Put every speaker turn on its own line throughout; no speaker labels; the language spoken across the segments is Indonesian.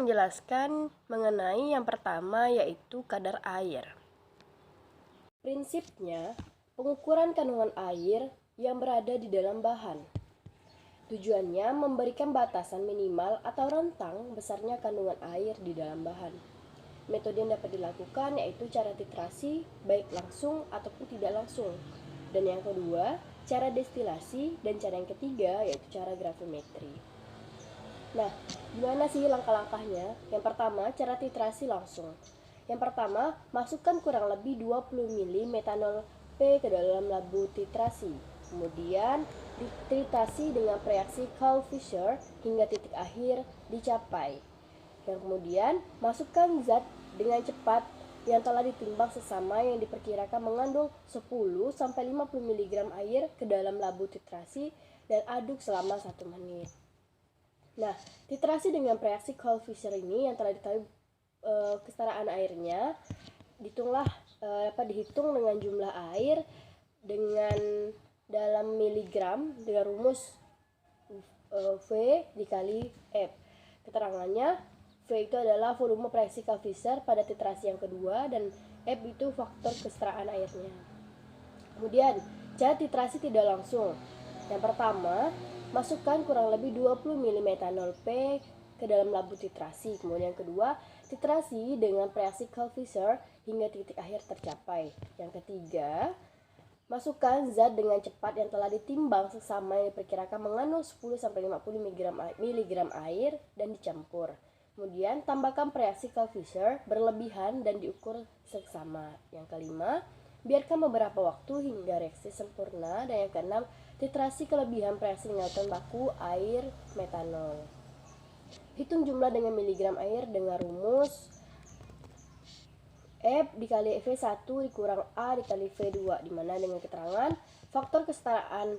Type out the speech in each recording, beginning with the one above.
menjelaskan mengenai yang pertama, yaitu kadar air. Prinsipnya, pengukuran kandungan air yang berada di dalam bahan. Tujuannya memberikan batasan minimal atau rentang besarnya kandungan air di dalam bahan. Metode yang dapat dilakukan yaitu cara titrasi, baik langsung ataupun tidak langsung. Dan yang kedua, cara destilasi, dan cara yang ketiga yaitu cara gravimetri. Nah, gimana sih langkah-langkahnya? Yang pertama, cara titrasi langsung. Yang pertama, masukkan kurang lebih 20 ml metanol P ke dalam labu titrasi. Kemudian, ditritasi dengan reaksi Cole-Fisher hingga titik akhir dicapai. Dan kemudian, masukkan zat dengan cepat yang telah ditimbang sesama yang diperkirakan mengandung 10-50 mg air ke dalam labu titrasi dan aduk selama 1 menit. Nah, titrasi dengan reaksi Cole-Fisher ini yang telah diketahui kesetaraan airnya dihitung dengan jumlah air dengan dalam miligram dengan rumus V dikali F. Keterangannya, V itu adalah volume reaksi Cole-Fisher pada titrasi yang kedua dan F itu faktor kesetaraan airnya. Kemudian, cara titrasi tidak langsung. Yang pertama, masukkan kurang lebih 20 ml metanol P ke dalam labu titrasi. Kemudian yang kedua, titrasi dengan reaksi Cole-Fisher hingga titik akhir tercapai. Yang ketiga, masukkan zat dengan cepat yang telah ditimbang sesama yang diperkirakan mengandung 10-50 mg air dan dicampur. Kemudian tambahkan reaksi Cole-Fisher berlebihan dan diukur seksama. Yang kelima, biarkan beberapa waktu hingga reaksi sempurna. Dan yang keenam, titrasi kelebihan reaksi dengan lautan baku air metanol. Hitung jumlah dengan miligram air dengan rumus F dikali V1 dikurang A dikali V2, dimana dengan keterangan faktor kesetaraan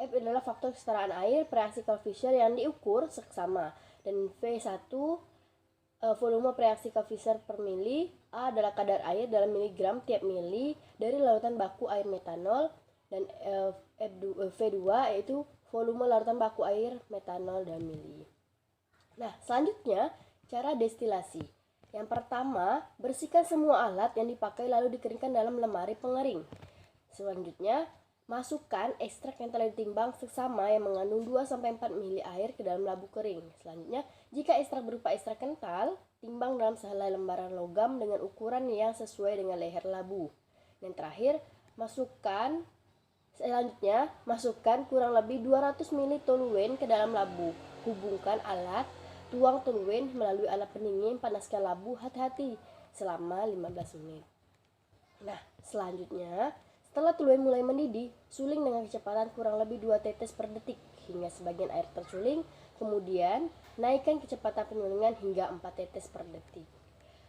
F adalah faktor kesetaraan air reaksi Cole-Fisher yang diukur seksama, dan V1 volume reaksi Cole-Fisher per mili, A adalah kadar air dalam miligram tiap mili dari lautan baku air metanol, dan V2 yaitu volume lautan baku air metanol dalam mili. Nah, selanjutnya cara destilasi. Yang pertama, bersihkan semua alat yang dipakai lalu dikeringkan dalam lemari pengering. Selanjutnya, masukkan ekstrak yang telah ditimbang seksama yang mengandung 2-4 ml air ke dalam labu kering. Selanjutnya, jika ekstrak berupa ekstrak kental, timbang dalam sehelai lembaran logam dengan ukuran yang sesuai dengan leher labu. Dan terakhir, masukkan kurang lebih 200 ml toluene ke dalam labu. Hubungkan alat, tuang toluene melalui alat pendingin, panaskan labu hati-hati selama 15 menit. Nah, selanjutnya, setelah toluene mulai mendidih, suling dengan kecepatan kurang lebih 2 tetes per detik hingga sebagian air tersuling. Kemudian, naikkan kecepatan penyulingan hingga 4 tetes per detik.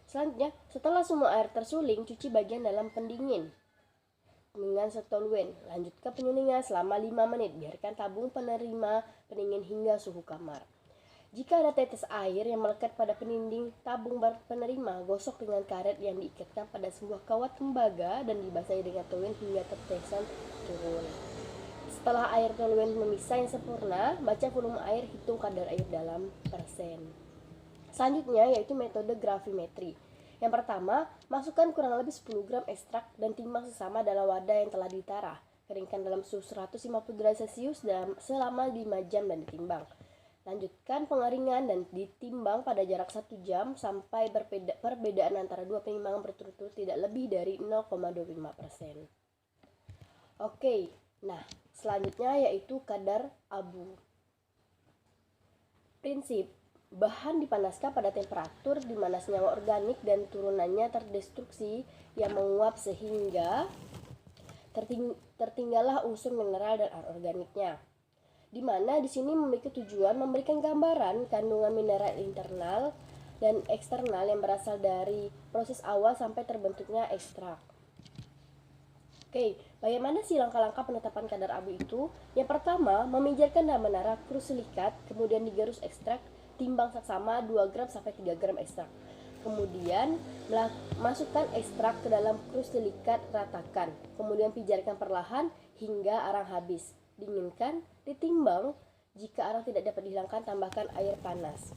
Selanjutnya, setelah semua air tersuling, cuci bagian dalam pendingin dengan toluene. Lanjutkan penyulingan selama 5 menit. Biarkan tabung penerima pendingin hingga suhu kamar. Jika ada tetes air yang melekat pada pendinding tabung penerima, gosok dengan karet yang diikatkan pada sebuah kawat tembaga dan dibasahi dengan toluene hingga tetesan turun. Setelah air toluene memisah yang sempurna, baca volume air, hitung kadar air dalam persen. Selanjutnya yaitu metode gravimetri. Yang pertama, masukkan kurang lebih 10 gram ekstrak dan timbang sesama dalam wadah yang telah ditarah. Keringkan dalam suhu 150 derajat Celcius selama 5 jam dan ditimbang. Lanjutkan pengeringan dan ditimbang pada jarak 1 jam sampai perbedaan antara dua penimbangan berturut-turut tidak lebih dari 0,25%. Oke, nah selanjutnya yaitu kadar abu. Prinsip, bahan dipanaskan pada temperatur di mana senyawa organik dan turunannya terdestruksi yang menguap sehingga tertinggallah unsur mineral dan anorganiknya. Di mana di sini memiliki tujuan memberikan gambaran kandungan mineral internal dan eksternal yang berasal dari proses awal sampai terbentuknya ekstrak. Oke, bagaimana sih langkah-langkah penetapan kadar abu itu? Yang pertama, memijatkan dan menara krusilikat, kemudian digerus ekstrak, timbang seksama 2 gram sampai 3 gram ekstrak. Kemudian masukkan ekstrak ke dalam krusilikat, ratakan, kemudian pijarkan perlahan hingga arang habis. Dinginkan, ditimbang. Jika arang tidak dapat dihilangkan, tambahkan air panas.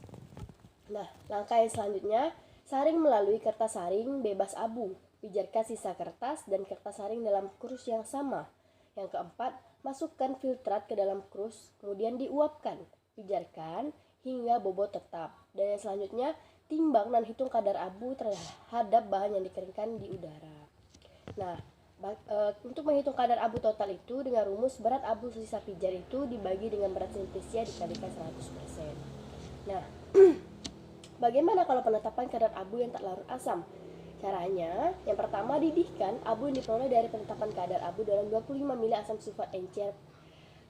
Nah, langkah yang selanjutnya, saring melalui kertas saring bebas abu. Pijarkan sisa kertas dan kertas saring dalam krus yang sama. Yang keempat, masukkan filtrat ke dalam krus, kemudian diuapkan. Pijarkan hingga bobot tetap. Dan yang selanjutnya, timbang dan hitung kadar abu terhadap bahan yang dikeringkan di udara. Nah, untuk menghitung kadar abu total itu dengan rumus berat abu sisa pijar itu dibagi dengan berat silisia dikalikan 100%. Nah, bagaimana kalau penetapan kadar abu yang tak larut asam? Caranya, yang pertama didihkan abu yang diperoleh dari penetapan kadar abu dalam 25 ml asam sulfat encer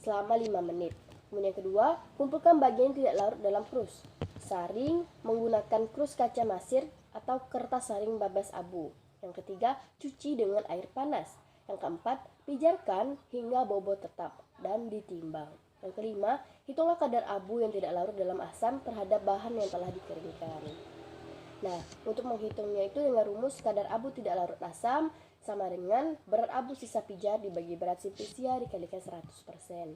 selama 5 menit. Kemudian yang kedua, kumpulkan bagian yang tidak larut dalam krus. Saring menggunakan krus kaca masir atau kertas saring bebas abu. Yang ketiga, cuci dengan air panas. Yang keempat, pijarkan hingga bobot tetap dan ditimbang. Yang kelima, hitunglah kadar abu yang tidak larut dalam asam terhadap bahan yang telah dikeringkan. Nah, untuk menghitungnya itu dengan rumus kadar abu tidak larut asam sama dengan berat abu sisa pijar dibagi berat silisia dikalikan 100%.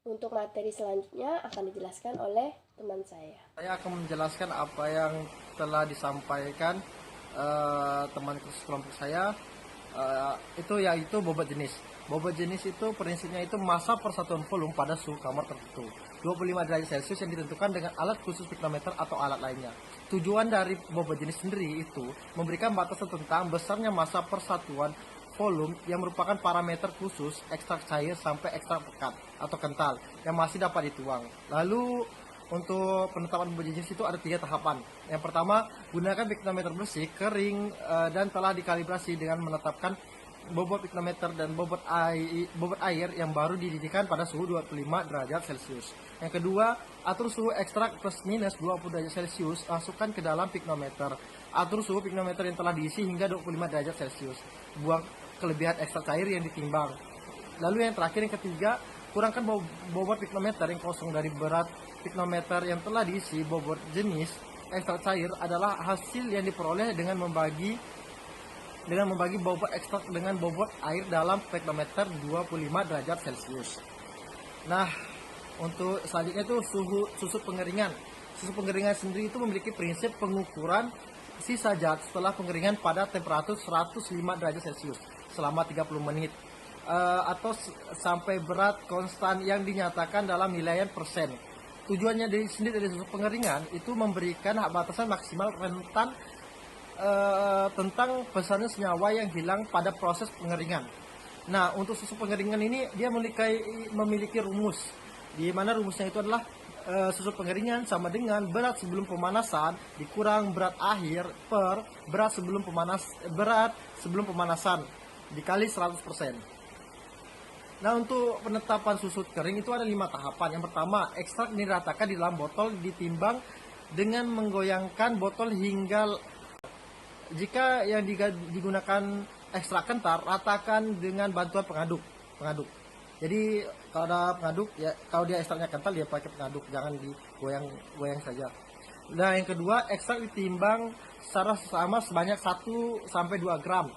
Untuk materi selanjutnya akan dijelaskan oleh teman saya.
Saya akan menjelaskan apa yang telah disampaikan teman kelompok saya, itu yaitu bobot jenis. Bobot jenis itu prinsipnya itu massa persatuan volume pada suhu kamar tertentu 25 derajat Celcius yang ditentukan dengan alat khusus piknometer atau alat lainnya. Tujuan dari bobot jenis sendiri itu memberikan batasan tentang besarnya massa persatuan volume yang merupakan parameter khusus ekstrak cair sampai ekstrak pekat atau kental yang masih dapat dituang. Lalu untuk penetapan bobot jenis itu ada 3 tahapan. Yang pertama, gunakan piknometer bersih, kering, dan telah dikalibrasi dengan menetapkan bobot piknometer dan bobot air yang baru dididihkan pada suhu 25 derajat Celcius. Yang kedua, atur suhu ekstrak plus minus 20 derajat Celcius, masukkan ke dalam piknometer. Atur suhu piknometer yang telah diisi hingga 25 derajat Celcius. Buang kelebihan ekstrak cair yang ditimbang. Lalu yang terakhir, yang ketiga, kurangkan bobot piknometer yang kosong dari berat piknometer yang telah diisi. Bobot jenis ekstrak cair adalah hasil yang diperoleh dengan membagi bobot ekstrak dengan bobot air dalam piknometer 25 derajat Celcius. Nah, untuk selanjutnya itu susu pengeringan. Susu pengeringan sendiri itu memiliki prinsip pengukuran sisa zat setelah pengeringan pada temperatur 105 derajat Celcius selama 30 menit. Atau sampai berat konstan yang dinyatakan dalam nilaian persen. Tujuannya sendiri dari susu pengeringan itu memberikan batasan maksimal rentan tentang besarnya senyawa yang hilang pada proses pengeringan. Nah, untuk susu pengeringan ini dia memiliki rumus, di mana rumusnya itu adalah susu pengeringan sama dengan berat sebelum pemanasan dikurang berat akhir per berat sebelum pemanasan dikali 100%. Nah, untuk penetapan susu kering itu ada 5 tahapan. Yang pertama, ekstrak diratakan di dalam botol ditimbang dengan menggoyangkan botol hingga. Jika yang digunakan ekstrak kental, ratakan dengan bantuan pengaduk. Jadi kalau ada pengaduk, ya kalau dia ekstraknya kental dia pakai pengaduk, jangan digoyang saja. Nah, yang kedua, ekstrak ditimbang secara sama sebanyak 1 sampai 2 gram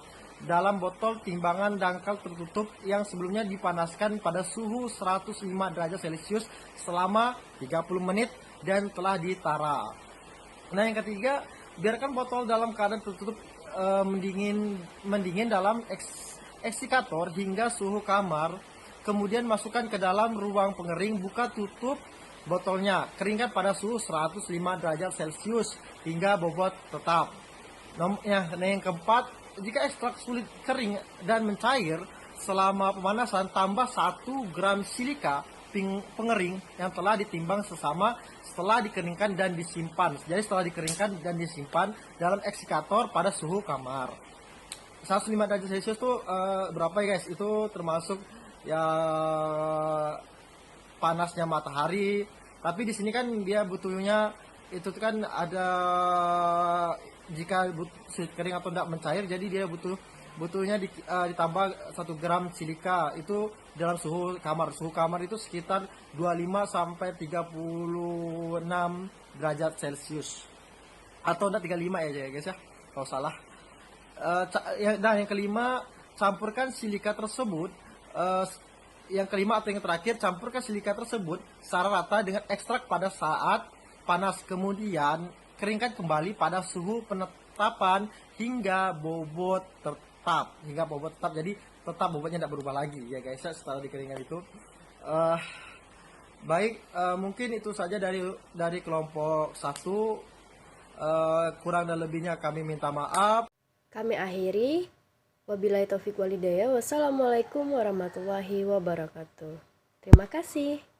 dalam botol timbangan dangkal tertutup yang sebelumnya dipanaskan pada suhu 105 derajat Celcius selama 30 menit dan telah ditara. Nah, yang ketiga, biarkan botol dalam keadaan tertutup mendingin dalam eksikator hingga suhu kamar. Kemudian masukkan ke dalam ruang pengering, buka tutup botolnya, keringkan pada suhu 105 derajat Celcius hingga bobot tetap. Nah, yang keempat, jika ekstrak sulit kering dan mencair selama pemanasan, tambah 1 gram silika pengering yang telah ditimbang sesama setelah dikeringkan dan disimpan. Jadi setelah dikeringkan dan disimpan dalam eksikator pada suhu kamar 105 derajat Celcius itu berapa ya guys? Itu termasuk ya panasnya matahari. Tapi di sini kan dia butuhnya itu kan ada, jika sulit kering atau tidak mencair, jadi dia butuhnya ditambah 1 gram silika itu dalam suhu kamar. Suhu kamar itu sekitar 25 sampai 36 derajat Celcius. Atau enggak 35 ya guys ya, kalau salah. Dan yang kelima, campurkan silika tersebut. Yang kelima atau yang terakhir, campurkan silika tersebut secara rata dengan ekstrak pada saat panas, kemudian keringkan kembali pada suhu penetapan hingga bobot tetap, jadi tetap bobotnya tidak berubah lagi ya guys ya, setelah dikeringkan itu. Mungkin itu saja dari kelompok 1. Kurang dan lebihnya kami minta maaf.
Kami akhiri. Wabillahi taufik walhidayah. Wassalamualaikum warahmatullahi wabarakatuh. Terima kasih.